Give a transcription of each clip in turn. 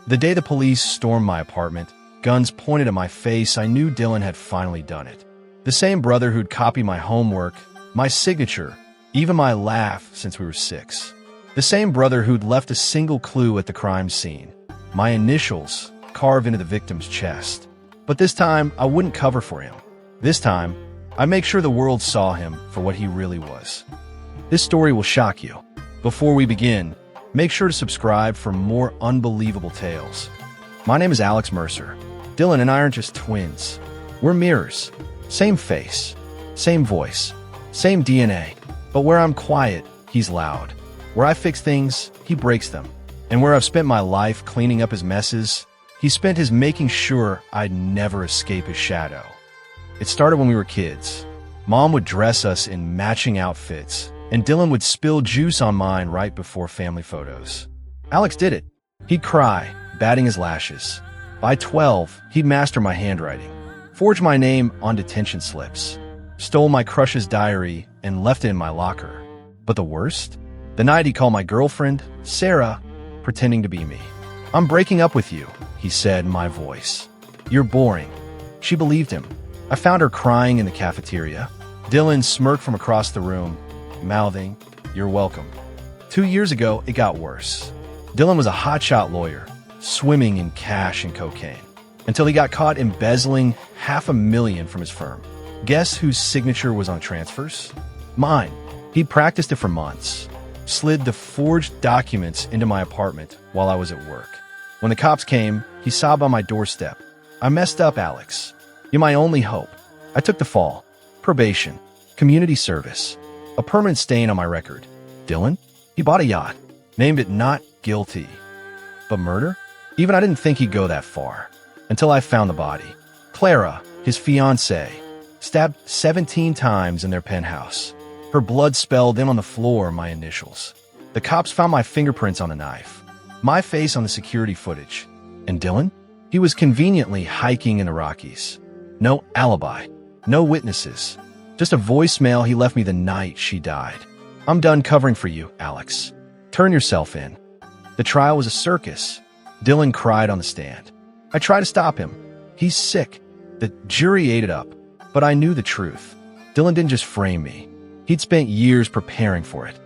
The day the police stormed my apartment, guns pointed at my face, I knew Dylan had finally done it. The same brother who'd copied my homework, my signature, even my laugh since we were 6. The same brother who'd left a single clue at the crime scene, my initials carved into the victim's chest. But this time, I wouldn't cover for him. This time, I'd make sure the world saw him for what he really was. This story will shock you. Before we begin, make sure to subscribe for more unbelievable tales. My name is Alex Mercer. Dylan and I aren't just twins. We're mirrors. Same face, same voice, same DNA. But where I'm quiet, he's loud. Where I fix things, he breaks them. And where I've spent my life cleaning up his messes, he spent his making sure I'd never escape his shadow. It started when we were kids. Mom would dress us in matching outfits, and Dylan would spill juice on mine right before family photos. Alex did it. He'd cry, batting his lashes. By 12, he'd master my handwriting, forged my name on detention slips, stole my crush's diary, and left it in my locker. But the worst? The night he called my girlfriend, Sarah, pretending to be me. "I'm breaking up with you," he said in my voice. "You're boring." She believed him. I found her crying in the cafeteria. Dylan smirked from across the room, mouthing, "You're welcome." 2 years ago, it got worse. Dylan was a hotshot lawyer, swimming in cash and cocaine, until he got caught embezzling $500,000 from his firm. Guess whose signature was on transfers? Mine. He'd practiced it for months. Slid the forged documents into my apartment while I was at work. When the cops came, he sobbed on my doorstep. "I messed up, Alex. You're my only hope." I took the fall. Probation. Community service. A permanent stain on my record. Dylan? He bought a yacht. Named it not guilty. But murder? Even I didn't think he'd go that far. Until I found the body. Clara, his fiancée, stabbed 17 times in their penthouse. Her blood spelled in on the floor my initials. The cops found my fingerprints on the knife, my face on the security footage. And Dylan? He was conveniently hiking in the Rockies. No alibi, no witnesses, just a voicemail he left me the night she died. "I'm done covering for you, Alex. Turn yourself in." The trial was a circus. Dylan cried on the stand. I tried to stop him. He's sick. The jury ate it up. But I knew the truth. Dylan didn't just frame me. He'd spent years preparing for it.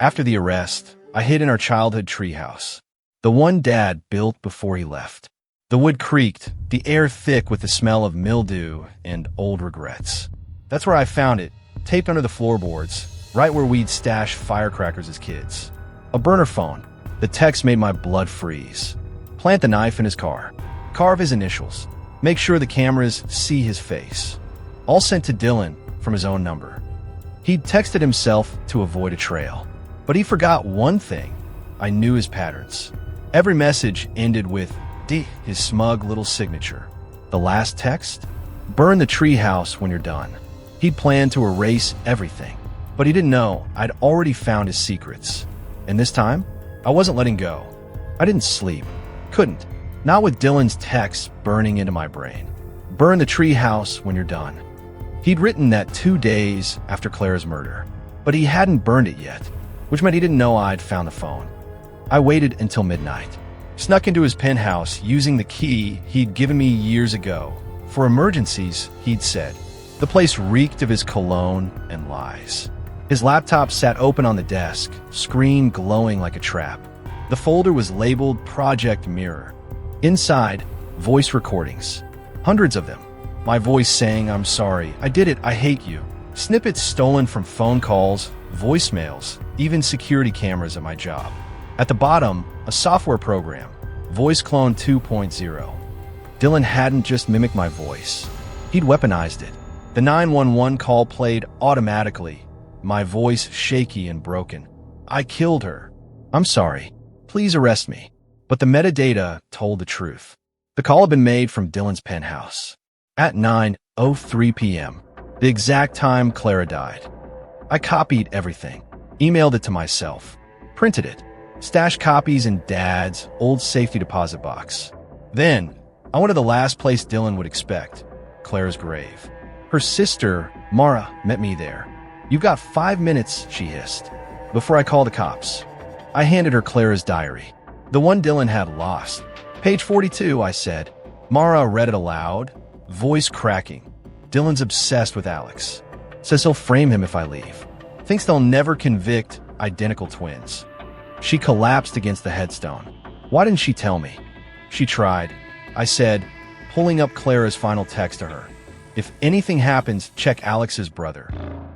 After the arrest, I hid in our childhood treehouse, the one Dad built before he left. The wood creaked, the air thick with the smell of mildew and old regrets. That's where I found it, taped under the floorboards, right where we'd stash firecrackers as kids. A burner phone. The text made my blood freeze. Plant the knife in his car. Carve his initials. Make sure the cameras see his face. All sent to Dylan from his own number. He'd texted himself to avoid a trail. But he forgot one thing. I knew his patterns. Every message ended with D, his smug little signature. The last text? "Burn the treehouse when you're done." He'd planned to erase everything. But he didn't know I'd already found his secrets. And this time, I wasn't letting go. I didn't sleep. Couldn't. Not with Dylan's texts burning into my brain. "Burn the treehouse when you're done." He'd written that 2 days after Clara's murder, but he hadn't burned it yet, which meant he didn't know I'd found the phone. I waited until midnight, snuck into his penthouse using the key he'd given me years ago. For emergencies, he'd said. The place reeked of his cologne and lies. His laptop sat open on the desk, screen glowing like a trap. The folder was labeled Project Mirror. Inside, voice recordings. Hundreds of them. My voice saying, "I'm sorry, I did it, I hate you." Snippets stolen from phone calls, voicemails, even security cameras at my job. At the bottom, a software program, Voice Clone 2.0. Dylan hadn't just mimicked my voice. He'd weaponized it. The 911 call played automatically, my voice shaky and broken. "I killed her. I'm sorry. Please arrest me." But the metadata told the truth. The call had been made from Dylan's penthouse. At 9:03 p.m., the exact time Clara died. I copied everything, emailed it to myself, printed it, stashed copies in Dad's old safety deposit box. Then, I went to the last place Dylan would expect, Clara's grave. Her sister, Mara, met me there. "You've got 5 minutes," she hissed, "before I call the cops." I handed her Clara's diary, the one Dylan had lost. Page 42, I said. Mara read it aloud, voice cracking. Dylan's obsessed with Alex. Says he'll frame him if I leave. Thinks they'll never convict identical twins. She collapsed against the headstone. Why didn't she tell me? She tried. I said, pulling up Clara's final text to her. If anything happens, check Alex's brother.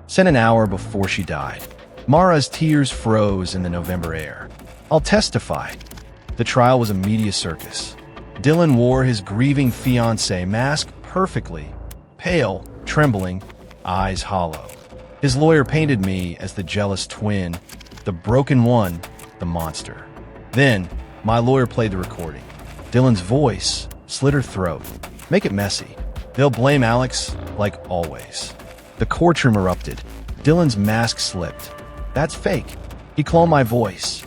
Sent an hour before she died. Mara's tears froze in the November air. I'll testify. The trial was a media circus. Dylan wore his grieving fiancé mask perfectly, pale, trembling, eyes hollow. His lawyer painted me as the jealous twin, the broken one, the monster. Then, my lawyer played the recording. Dylan's voice slit her throat. Make it messy. They'll blame Alex, like always. The courtroom erupted. Dylan's mask slipped. That's fake. He cloned my voice.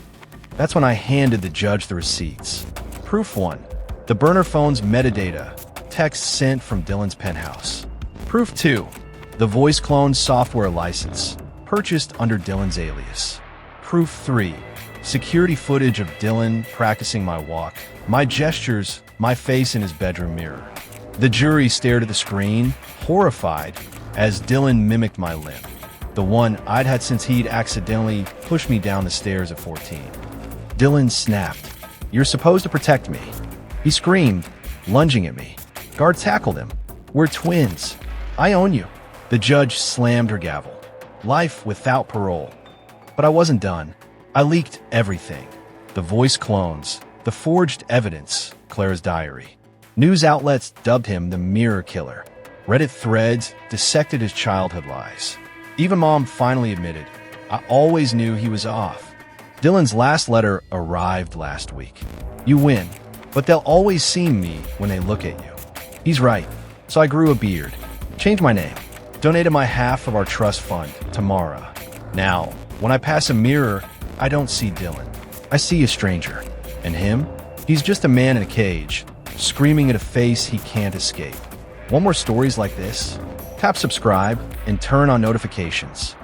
That's when I handed the judge the receipts. Proof 1. The burner phone's metadata. Text sent from Dylan's penthouse. Proof 2. The voice clone software license. Purchased under Dylan's alias. Proof 3. Security footage of Dylan practicing my walk, my gestures, my face in his bedroom mirror. The jury stared at the screen, horrified, as Dylan mimicked my limp. The one I'd had since he'd accidentally pushed me down the stairs at 14. Dylan snapped. You're supposed to protect me. He screamed, lunging at me. Guard tackled him. We're twins. I own you. The judge slammed her gavel. Life without parole. But I wasn't done. I leaked everything. The voice clones, the forged evidence, Clara's diary. News outlets dubbed him the Mirror Killer. Reddit threads dissected his childhood lies. Even Mom finally admitted, I always knew he was off. Dylan's last letter arrived last week. You win, but they'll always see me when they look at you. He's right, so I grew a beard, changed my name, donated my half of our trust fund to Mara. Now, when I pass a mirror, I don't see Dylan. I see a stranger. And him? He's just a man in a cage, screaming at a face he can't escape. Want more stories like this? Tap subscribe and turn on notifications.